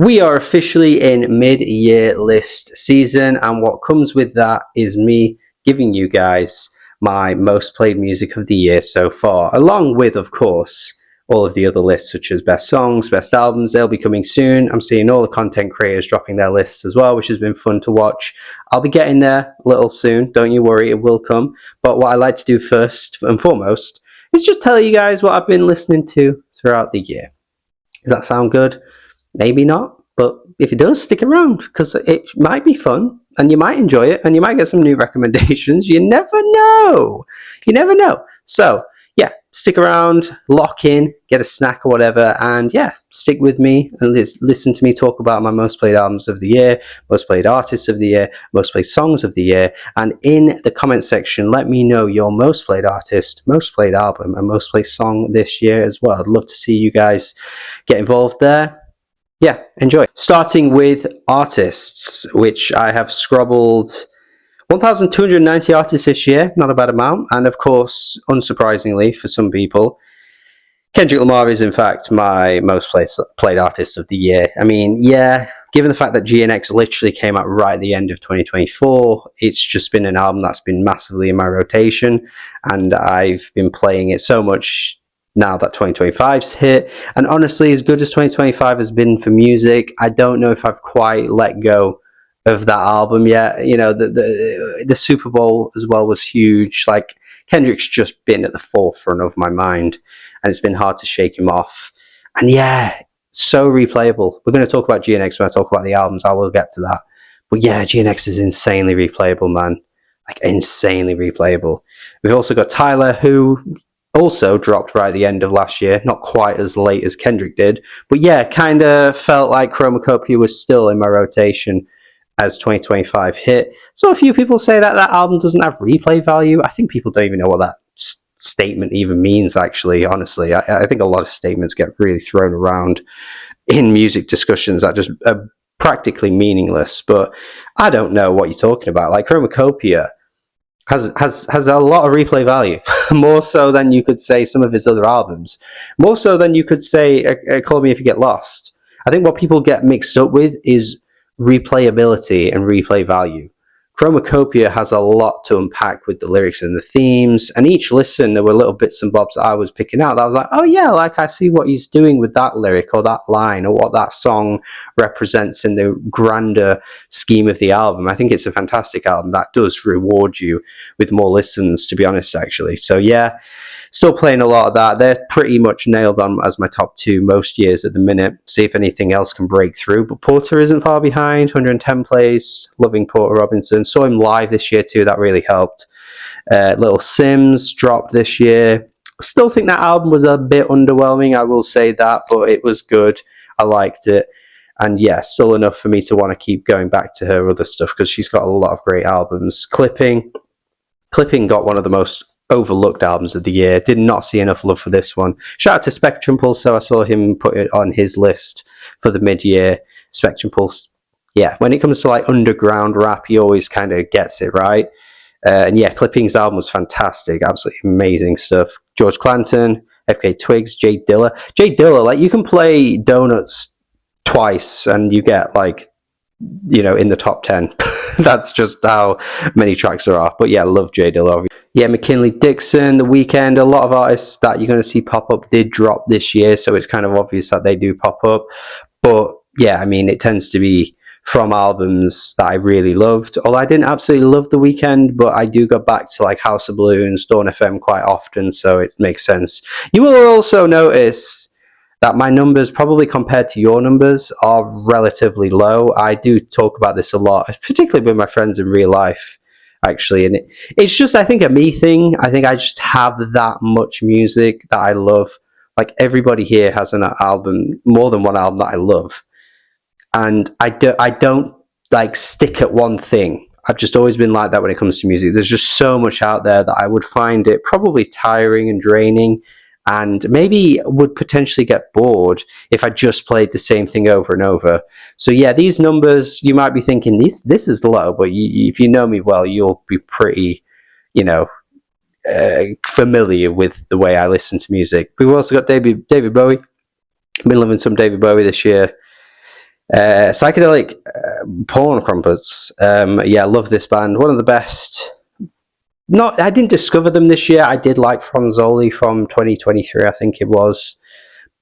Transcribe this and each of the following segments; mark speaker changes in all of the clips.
Speaker 1: We are officially in mid-year list season, and what comes with that is me giving you guys my most played music of the year so far, along with, of course, all of the other lists such as best songs, best albums. They'll be coming soon. I'm seeing all the content creators dropping their lists as well, which has been fun to watch. I'll be getting there a little soon. Don't you worry, it will come. But what I like to do first and foremost is just tell you guys what I've been listening to throughout the year. Does that sound good? Maybe not, but if it does, stick around because it might be fun and you might enjoy it and you might get some new recommendations. You never know. You never know. So, yeah, stick around, lock in, get a snack or whatever, and yeah, stick with me and listen to me talk about my most played albums of the year, most played artists of the year, most played songs of the year. And in the comment section, let me know your most played artist, most played album, and most played song this year as well. I'd love to see you guys get involved there. Yeah, enjoy. Starting with artists, which I have scrobbled 1,290 artists this year, not a bad amount. And of course, unsurprisingly for some people, Kendrick Lamar is in fact my most played artist of the year. I mean, yeah, given the fact that GNX literally came out right at the end of 2024, it's just been an album that's been massively in my rotation. And I've been playing it so much now that 2025's hit. And honestly, as good as 2025 has been for music, I don't know if I've quite let go of that album yet. You know, the Super Bowl as well was huge. Like, Kendrick's just been at the forefront of my mind, and it's been hard to shake him off. And yeah, so replayable. We're going to talk about GNX when I talk about the albums. I will get to that. But yeah, GNX is insanely replayable, man. Like, insanely replayable. We've also got Tyler, who also dropped right at the end of last year, not quite as late as Kendrick did, but yeah, kind of felt like Chromacopia was still in my rotation as 2025 hit. So a few people say that that album doesn't have replay value. I think people don't even know what that statement even means, actually, honestly. I think a lot of statements get really thrown around in music discussions that just are practically meaningless, but I don't know what you're talking about. Like, Chromacopia has a lot of replay value, more so than you could say some of his other albums, more so than you could say Call Me If You Get Lost. I think what people get mixed up with is replayability and replay value. Chromacopia has a lot to unpack with the lyrics and the themes, and each listen there were little bits and bobs that I was picking out that I was like, oh yeah, like I see what he's doing with that lyric or that line or what that song represents in the grander scheme of the album. I think it's a fantastic album that does reward you with more listens, to be honest, actually. So yeah, still playing a lot of that. They're pretty much nailed on as my top two most years at the minute. See if anything else can break through. But Porter isn't far behind, 110 plays. Loving Porter Robinson. Saw him live this year too. That really helped. Little Sims dropped this year. Still think that album was a bit underwhelming, I will say that, but it was good. I liked it. And yeah, still enough for me to want to keep going back to her other stuff because she's got a lot of great albums. Clipping got one of the most overlooked albums of the year. Did not see enough love for this one. Shout out to Spectrum Pulse. So I saw him put it on his list for the mid-year. Spectrum Pulse, yeah, when it comes to like underground rap, he always kind of gets it right. And yeah, Clipping's album was fantastic. Absolutely amazing stuff. George Clanton, FK Twigs, Jay Dilla. Jay Dilla, like, you can play Donuts twice and you get like, you know, in the top 10. That's just how many tracks there are. But yeah, love Jay Dilla. Yeah, McKinley Dixon, The Weeknd, a lot of artists that you're going to see pop up did drop this year, so it's kind of obvious that they do pop up. But yeah, I mean, it tends to be from albums that I really loved. Although I didn't absolutely love The Weeknd, but I do go back to like House of Balloons, Dawn FM quite often, so it makes sense. You will also notice that my numbers, probably compared to your numbers, are relatively low. I do talk about this a lot, particularly with my friends in real life, actually. And it's just, I think, a me thing. I think I just have that much music that I love. Like, everybody here has an album, more than one album that I love. And I don't like stick at one thing. I've just always been like that when it comes to music. There's just so much out there that I would find it probably tiring and draining, and maybe would potentially get bored if I just played the same thing over and over. So yeah, these numbers, you might be thinking, this is low, but if you know me well, you'll be pretty, you know, familiar with the way I listen to music. We've also got David Bowie. Been loving some David Bowie this year. Psychedelic Porn Crumpets. Yeah, love this band. One of the best. Not, I didn't discover them this year. I did like Franzoli from 2023, I think it was.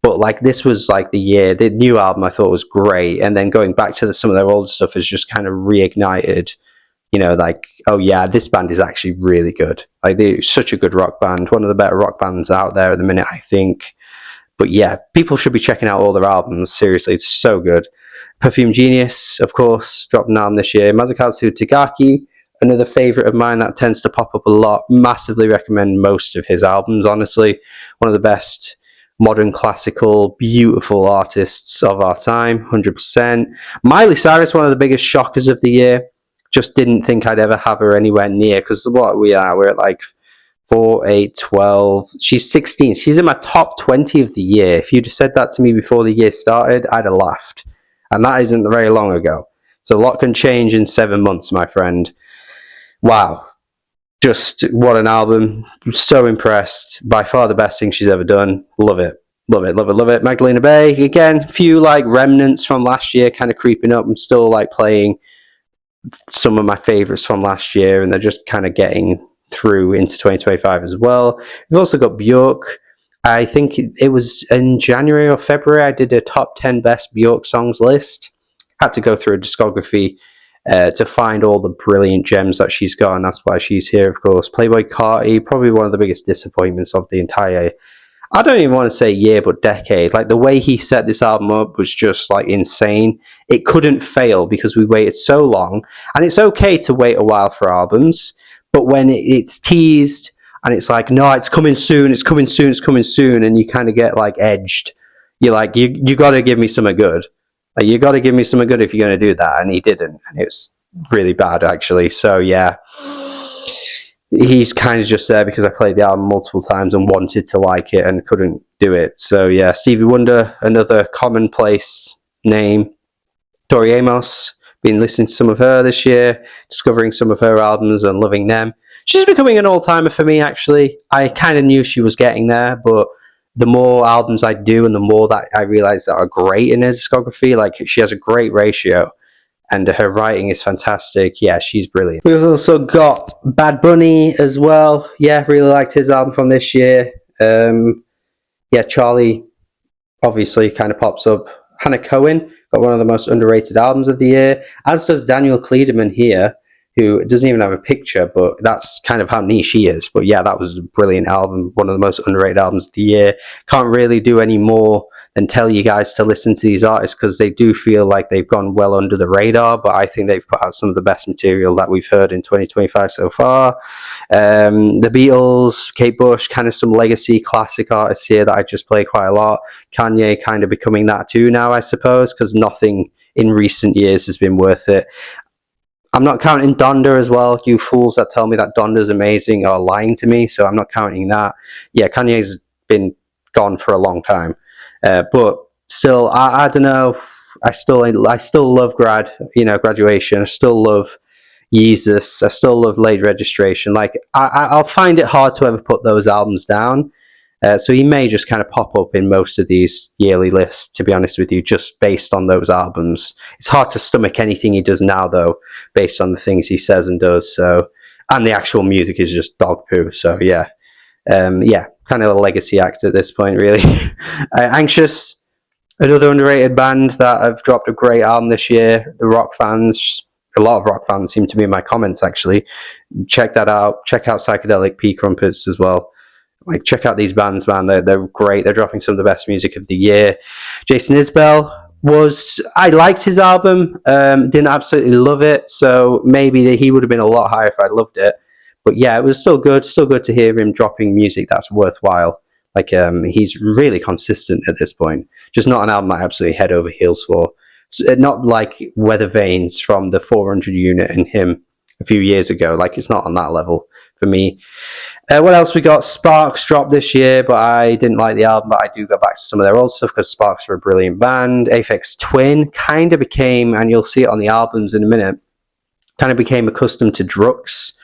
Speaker 1: But like this was like the year. The new album I thought was great, and then going back to some of their old stuff has just kind of reignited. You know, like, oh yeah, this band is actually really good. Like they're such a good rock band, one of the better rock bands out there at the minute, I think. But yeah, people should be checking out all their albums. Seriously, it's so good. Perfume Genius, of course, dropped an album this year. Masakatsu Tagaki, another favourite of mine that tends to pop up a lot. Massively recommend most of his albums, honestly. One of the best modern classical, beautiful artists of our time, 100%. Miley Cyrus, one of the biggest shockers of the year. Just didn't think I'd ever have her anywhere near, because what we're at like 4, 8, 12. She's 16. She's in my top 20 of the year. If you'd have said that to me before the year started, I'd have laughed. And that isn't very long ago. So a lot can change in 7 months, my friend. Wow. Just what an album. I'm so impressed. By far the best thing she's ever done. Love it. Love it, love it, love it. Magdalena Bay, again, a few like remnants from last year kind of creeping up. I'm still like playing some of my favorites from last year, and they're just kind of getting through into 2025 as well. We've also got Bjork. I think it was in January or February I did a top 10 best Bjork songs list. Had to go through a discography to find all the brilliant gems that she's got, and that's why she's here, of course. Playboi Carti, probably one of the biggest disappointments of the entire, I don't even want to say year, but decade. Like the way he set this album up was just like insane. It couldn't fail because we waited so long, and it's okay to wait a while for albums, but when it's teased and it's like, no, it's coming soon, it's coming soon, it's coming soon, and you kind of get like edged. You're like, you got to give me something good. Like, you got to give me something good if you're going to do that, and he didn't, and it was really bad actually. So yeah, he's kind of just there because I played the album multiple times and wanted to like it and couldn't do it. So yeah, Stevie Wonder, another commonplace name. Tori Amos, been listening to some of her this year, discovering some of her albums and loving them. She's becoming an all-timer for me, actually. I kind of knew she was getting there, but the more albums I do and the more that I realize that are great in her discography, like she has a great ratio and her writing is fantastic. Yeah, she's brilliant. We've also got Bad Bunny as well. Yeah, really liked his album from this year. Yeah, Charlie obviously kind of pops up. Hannah Cohen got one of the most underrated albums of the year, as does Daniel Kleedeman here, who doesn't even have a picture, but that's kind of how niche he is. But yeah, that was a brilliant album, one of the most underrated albums of the year. Can't really do any more than tell you guys to listen to these artists because they do feel like they've gone well under the radar, but I think they've put out some of the best material that we've heard in 2025 so far. The Beatles, Kate Bush, kind of some legacy classic artists here that I just play quite a lot. Kanye kind of becoming that too now, I suppose, because nothing in recent years has been worth it. I'm not counting Donda as well. You fools that tell me that Donda's amazing are lying to me, so I'm not counting that. Yeah, Kanye's been gone for a long time. But still, I don't know. I still love graduation. I still love Yeezus. I still love Late Registration. Like I'll find it hard to ever put those albums down. So he may just kind of pop up in most of these yearly lists, to be honest with you, just based on those albums. It's hard to stomach anything he does now, though, based on the things he says and does. So, and the actual music is just dog poo. So yeah, kind of a legacy act at this point, really. Anxious, another underrated band that have dropped a great album this year. The rock fans, a lot of rock fans seem to be in my comments, actually. Check that out. Check out Psychedelic P Crumpets as well. Like, check out these bands, man. They're great. They're dropping some of the best music of the year. Jason Isbell I liked his album. Didn't absolutely love it. So maybe he would have been a lot higher if I loved it. But yeah, it was still good. Still good to hear him dropping music that's worthwhile. Like, he's really consistent at this point. Just not an album I absolutely head over heels for. Not like Weather Vanes from the 400 unit and him a few years ago. Like, it's not on that level for me. What else we got? Sparks dropped this year, but I didn't like the album, but I do go back to some of their old stuff because Sparks are a brilliant band. Aphex Twin kind of became, and you'll see it on the albums in a minute, kind of became accustomed to Drux.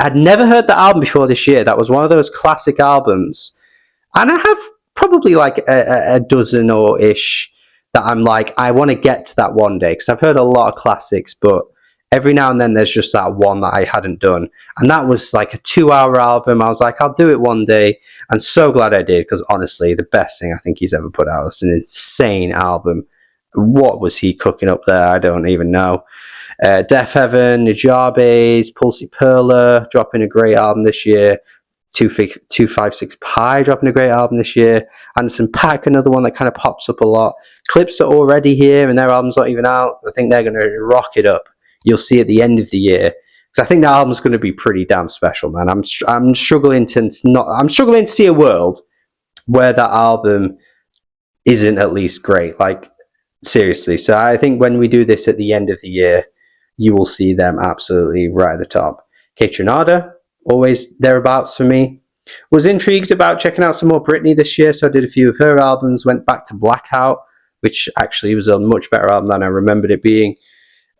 Speaker 1: I'd never heard the album before this year. That was one of those classic albums. And I have probably like a dozen or ish that I'm like, I want to get to that one day, because I've heard a lot of classics, but every now and then there's just that one that I hadn't done. And that was like a 2-hour album. I was like, I'll do it one day. And so glad I did, because honestly, the best thing I think he's ever put out. It's an insane album. What was he cooking up there? I don't even know. Deafheaven, Nujabes, Pulsey Perla dropping a great album this year. 256 Pi dropping a great album this year. Anderson .Paak, another one that kind of pops up a lot. Clips are already here and their album's not even out. I think they're going to rock it up. You'll see at the end of the year, because I think the album's going to be pretty damn special, man. I'm struggling to see a world where that album isn't at least great. Like, seriously. So I think when we do this at the end of the year, you will see them absolutely right at the top. Kaytranada, always thereabouts for me. Was intrigued about checking out some more Britney this year, so I did a few of her albums. Went back to Blackout, which actually was a much better album than I remembered it being.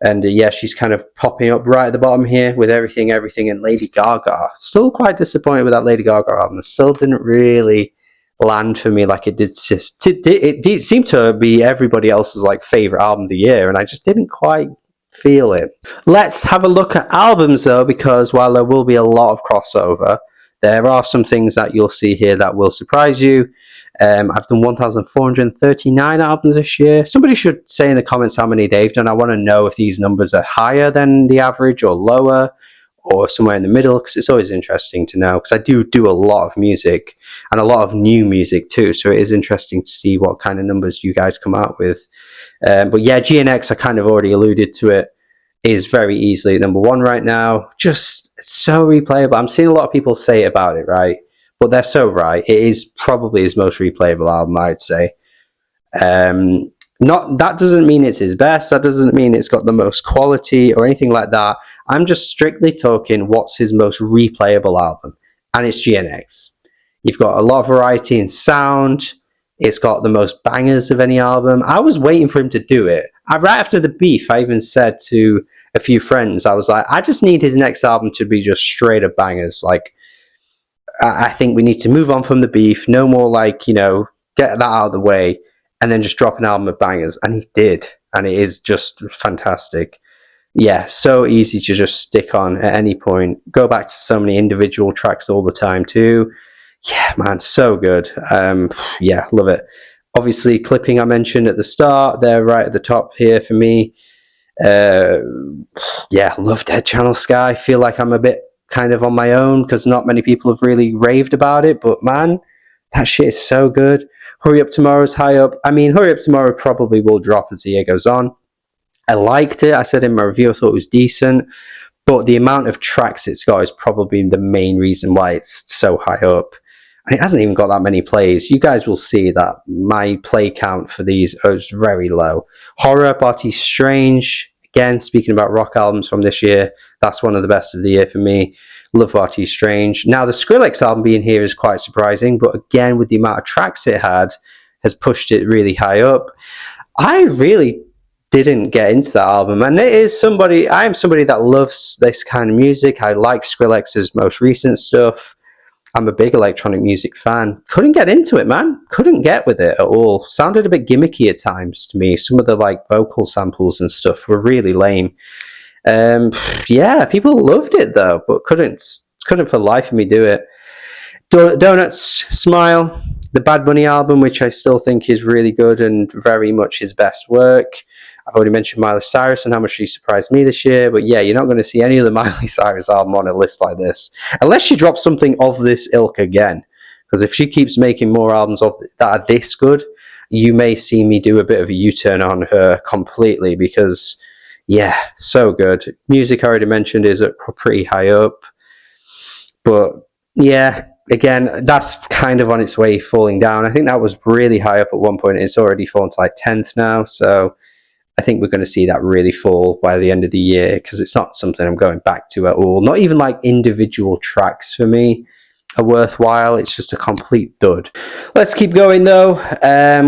Speaker 1: And yeah, she's kind of popping up right at the bottom here with Everything, and Lady Gaga. Still quite disappointed with that Lady Gaga album. It still didn't really land for me like it did. It did seem to be everybody else's like favorite album of the year, and I just didn't quite feel it. Let's have a look at albums though, because while there will be a lot of crossover, there are some things that you'll see here that will surprise you. I've done 1,439 albums this year. Somebody should say in the comments how many they've done. I want to know if these numbers are higher than the average or lower or somewhere in the middle, because it's always interesting to know, because I do a lot of music and a lot of new music too, so it is interesting to see what kind of numbers you guys come out with. But yeah, GNX, I kind of already alluded to it, is very easily number one right now. Just so replayable. I'm seeing a lot of people say about it, right? But they're so right. It is probably his most replayable album, I'd say. Not that doesn't mean it's his best. That doesn't mean it's got the most quality or anything like that. I'm just strictly talking what's his most replayable album, and it's GNX. You've got a lot of variety in sound. It's got the most bangers of any album. I was waiting for him to do it. Right after the beef, I even said to a few friends, I was like, I just need his next album to be just straight up bangers. Like, I think we need to move on from the beef. No more like, get that out of the way and then just drop an album of bangers. And he did. And it is just fantastic. Yeah, so easy to just stick on at any point. Go back to so many individual tracks all the time too. Yeah, man, so good. Yeah, love it. Obviously, Clipping I mentioned at the start. They're right at the top here for me. Yeah, love Dead Channel Sky. Feel like I'm a bit kind of on my own because not many people have really raved about it, but man, that shit is so good. Hurry Up Tomorrow's high up. I mean, Hurry Up Tomorrow probably will drop as the year goes on. I liked it. I said in my review I thought it was decent, but the amount of tracks it's got is probably the main reason why it's so high up. And it hasn't even got that many plays. You guys will see that my play count for these is very low. Horror, Barty Strange. Again, speaking about rock albums from this year, that's one of the best of the year for me. Love Barty Strange. Now, the Skrillex album being here is quite surprising, but again, with the amount of tracks it had, has pushed it really high up. I really didn't get into that album, and I am somebody that loves this kind of music. I like Skrillex's most recent stuff. I'm a big electronic music fan. Couldn't get into it, man. Couldn't get with it at all. Sounded a bit gimmicky at times to me. Some of the vocal samples and stuff were really lame. Yeah, people loved it though, but couldn't for the life of me do it. Donuts, Smile, the Bad Bunny album, which I still think is really good and very much his best work. I've already mentioned Miley Cyrus and how much she surprised me this year, but yeah, you're not going to see any of the Miley Cyrus album on a list like this, unless she drops something of this ilk again. Because if she keeps making more albums that are this good, you may see me do a bit of a U-turn on her completely, because yeah, so good. Music I already mentioned is pretty high up, but yeah, again, that's kind of on its way falling down. I think that was really high up at one point. It's already fallen to 10th now, so I think we're going to see that really fall by the end of the year, because it's not something I'm going back to at all. Not even individual tracks for me are worthwhile. It's just a complete dud. Let's keep going though.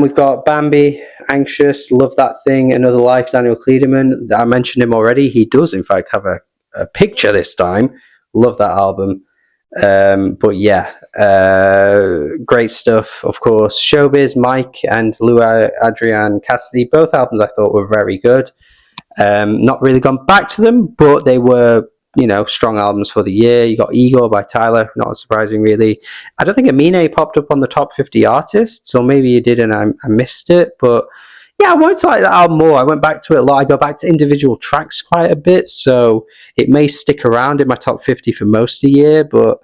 Speaker 1: We've got Bambi, Anxious, Love That Thing, Another Life, Daniel Kleedeman. I mentioned him already. He does in fact have a picture this time. Love that album. But yeah, great stuff, of course. Showbiz, Mike and Lou Adrian Cassidy, both albums I thought were very good. Not really gone back to them, but they were, strong albums for the year. You got Ego by Tyler, not surprising really. I don't think Amine popped up on the top 50 artists, or maybe it did and I missed it, but yeah, I wanted to like that album more. I went back to it a lot. I go back to individual tracks quite a bit, so it may stick around in my top 50 for most of the year, but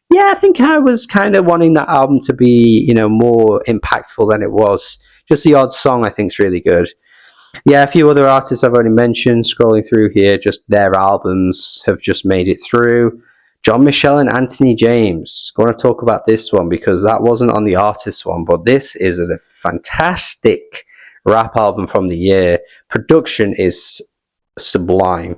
Speaker 1: yeah, I think I was kind of wanting that album to be, more impactful than it was. Just the odd song I think is really good. Yeah, a few other artists I've already mentioned, scrolling through here, just their albums have just made it through. John Michelle and Anthony James. I want to talk about this one because that wasn't on the artist one, but this is a fantastic rap album from the year. Production is sublime.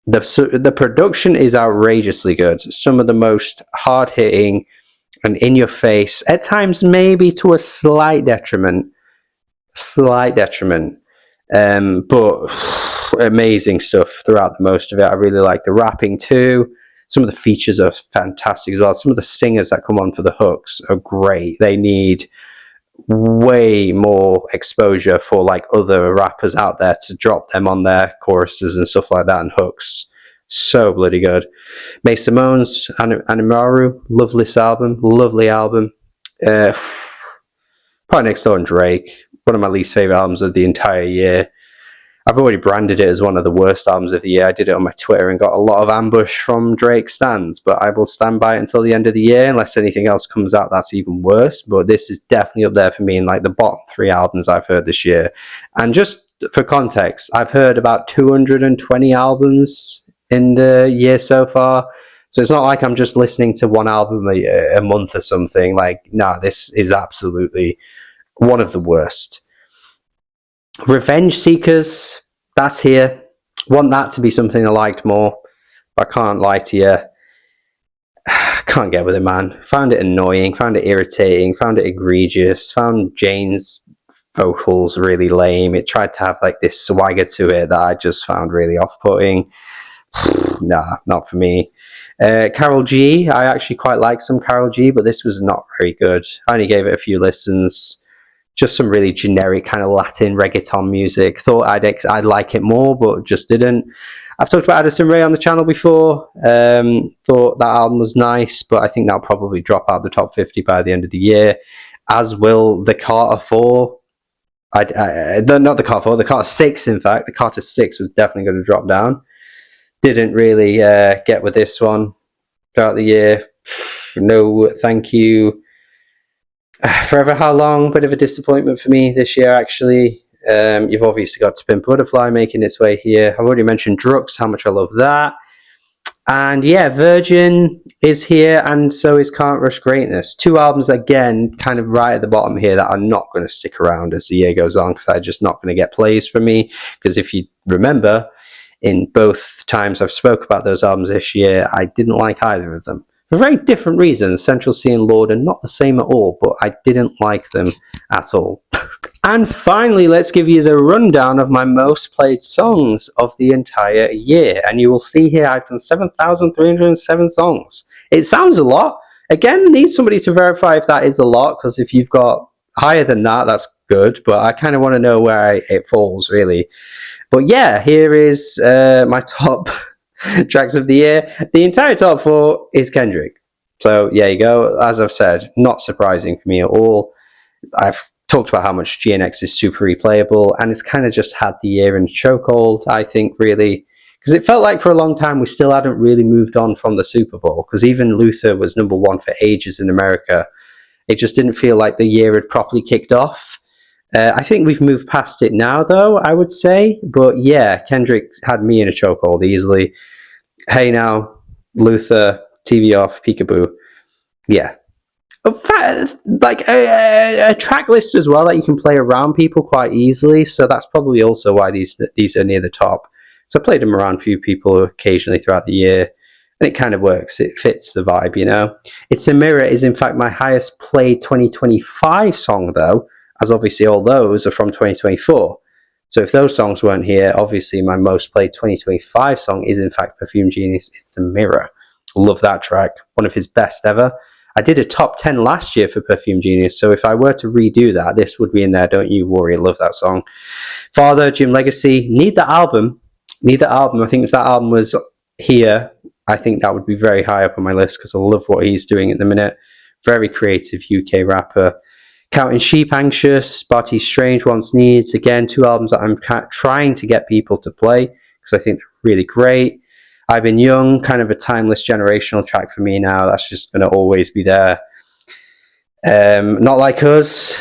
Speaker 1: The production is outrageously good. Some of the most hard-hitting and in-your-face, at times maybe to a slight detriment, but amazing stuff throughout the most of it. I really like the rapping too. Some of the features are fantastic as well. Some of the singers that come on for the hooks are great. They need way more exposure for like other rappers out there to drop them on their choruses and stuff like that and hooks. So bloody good. May Simone's Animaru, lovely album. Probably next door on Drake, one of my least favorite albums of the entire year. I've already branded it as one of the worst albums of the year. I did it on my Twitter and got a lot of ambush from Drake stans, but I will stand by it until the end of the year unless anything else comes out that's even worse. But this is definitely up there for me in like the bottom 3 albums I've heard this year. And just for context, I've heard about 220 albums in the year so far. So it's not like I'm just listening to one album a month or something. Like, nah, this is absolutely one of the worst. Revenge Seekers, that's here. Want that to be something I liked more. I can't lie to you. Can't get with it, man. Found it annoying, found it irritating, found it egregious, found Jane's vocals really lame. It tried to have like this swagger to it that I just found really off-putting. Nah, not for me. Karol G, I actually quite like some Karol G, but this was not very good. I only gave it a few listens. Just some really generic kind of Latin reggaeton music. Thought I'd like it more, but just didn't. I've talked about Addison Rae on the channel before. Thought that album was nice, but I think that'll probably drop out the top 50 by the end of the year, as will the Carter 4. Not the Carter 4, the Carter 6, in fact. The Carter 6 was definitely going to drop down. Didn't really get with this one throughout the year. No, thank you. Forever How Long, bit of a disappointment for me this year, actually. You've obviously got To Pimp a Butterfly making its way here. I've already mentioned Drux, how much I love that. And yeah, Virgin is here, and so is Can't Rush Greatness. 2 albums, again, kind of right at the bottom here that are not going to stick around as the year goes on, because they're just not going to get plays from me. Because if you remember, in both times I've spoke about those albums this year, I didn't like either of them. For very different reasons. Central C and Lord are not the same at all, but I didn't like them at all. And finally, let's give you the rundown of my most played songs of the entire year. And you will see here I've done 7,307 songs. It sounds a lot. Again, need somebody to verify if that is a lot, because if you've got higher than that, that's good. But I kind of want to know where it falls, really. But yeah, here is my top tracks of the year. The entire top 4 is Kendrick. So yeah, you go. As I've said, not surprising for me at all. I've talked about how much GNX is super replayable, and it's kind of just had the year in chokehold, I think, really. Because it felt like for a long time we still hadn't really moved on from the Super Bowl, because even Luther was #1 for ages in America. It just didn't feel like the year had properly kicked off. I think we've moved past it now, though, I would say. But yeah, Kendrick had me in a chokehold easily. Hey Now, Luther, TV Off, Peekaboo. Yeah. Like a track list as well that you can play around people quite easily. So that's probably also why these are near the top. So I played them around a few people occasionally throughout the year. And it kind of works. It fits the vibe, you know. It's a Mirror is, in fact, my highest played 2025 song, though, as obviously all those are from 2024. So if those songs weren't here, obviously my most played 2025 song is in fact Perfume Genius, It's a Mirror. Love that track. One of his best ever. I did a top 10 last year for Perfume Genius, so if I were to redo that, this would be in there. Don't you worry. Love that song. Father, Jim Legacy. Need that album. Need that album. I think if that album was here, I think that would be very high up on my list because I love what he's doing at the minute. Very creative UK rapper. Counting Sheep, Anxious, Barty Strange, Wants Needs. Again, 2 albums that I'm trying to get people to play because I think they're really great. I've Been Young, kind of a timeless generational track for me now. That's just going to always be there. Not Like Us.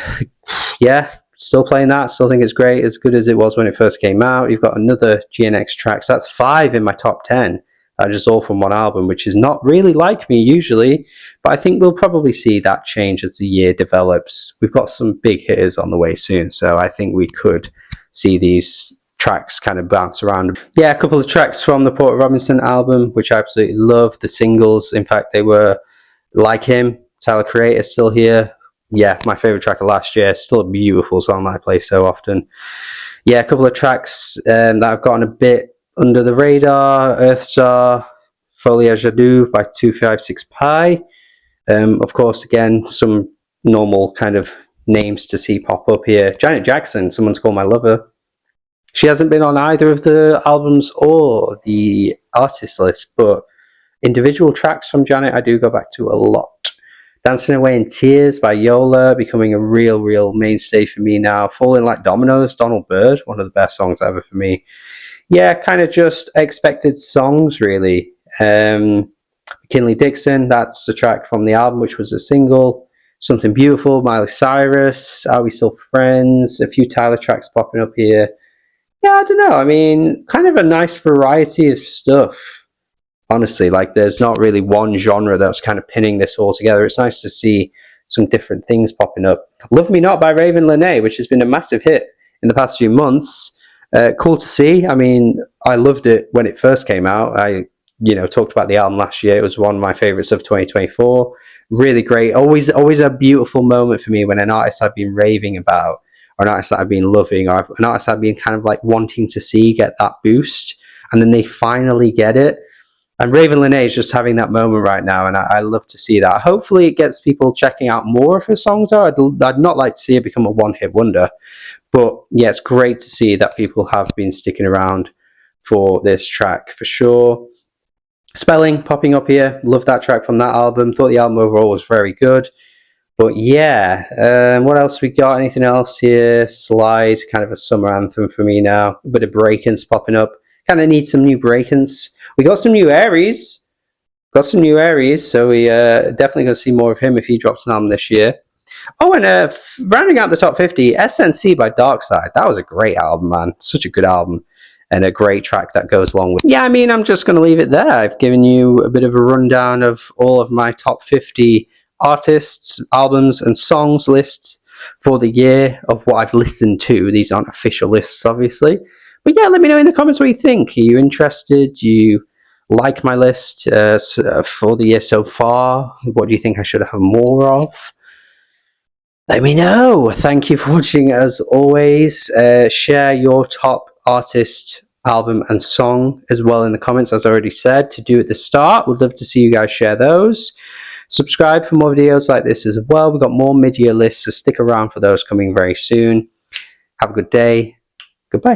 Speaker 1: Yeah, still playing that. Still think it's great. As good as it was when it first came out. You've got another GNX track. So that's 5 in my top 10. That are just all from one album, which is not really like me usually. But I think we'll probably see that change as the year develops. We've got some big hitters on the way soon. So I think we could see these tracks kind of bounce around. Yeah, a couple of tracks from the Porter Robinson album, which I absolutely love. The singles, in fact, they were Like Him, Tyler Creator, Still Here. Yeah, my favorite track of last year. Still a beautiful song that I play so often. Yeah, a couple of tracks that I've gotten a bit under the radar. Earthstar, Folie à Jadou by 256 Pi. Of course, again, some normal kind of names to see pop up here. Janet Jackson, Someone's Called My Lover. She hasn't been on either of the albums or the artist list, but individual tracks from Janet I do go back to a lot. Dancing Away in Tears by Yola, becoming a real mainstay for me now. Falling Like Dominoes, Donald Byrd, one of the best songs ever for me. Yeah, kind of just expected songs, really. McKinley Dixon, that's the track from the album, which was a single. Something Beautiful, Miley Cyrus, Are We Still Friends? A few Tyler tracks popping up here. Yeah, I don't know. I mean, kind of a nice variety of stuff. Honestly, like there's not really one genre that's kind of pinning this all together. It's nice to see some different things popping up. Love Me Not by Raven Lenae, which has been a massive hit in the past few months. Cool to see. I mean, I loved it when it first came out. I, talked about the album last year. It was one of my favorites of 2024. Really great. Always a beautiful moment for me when an artist I've been raving about, or an artist that I've been loving, or an artist I've been kind of like wanting to see get that boost, and then they finally get it. And Raven Lenae is just having that moment right now, and I love to see that. Hopefully it gets people checking out more of her songs, though. I'd not like to see it become a one-hit wonder. But yeah, it's great to see that people have been sticking around for this track, for sure. Spelling popping up here. Love that track from that album. Thought the album overall was very good. But yeah, what else we got? Anything else here? Slide, kind of a summer anthem for me now. A bit of break-ins popping up. Kind of need some new break-ins. We got some new Aries. So we definitely going to see more of him if he drops an album this year. Oh, and rounding out the top 50, SNC by Darkside. That was a great album, man. Such a good album. And a great track that goes along with. Yeah, I mean, I'm just going to leave it there. I've given you a bit of a rundown of all of my top 50 artists, albums, and songs lists for the year of what I've listened to. These aren't official lists, obviously. But yeah, let me know in the comments what you think. Are you interested? Do you like my list for the year so far? What do you think I should have more of? Let me know. Thank you for watching as always. Share your top artist, album, and song as well in the comments, as I already said to do at the start. Would love to see you guys share those. Subscribe for more videos like this as well. We've got more mid-year lists, so stick around for those coming very soon. Have a good day. Goodbye.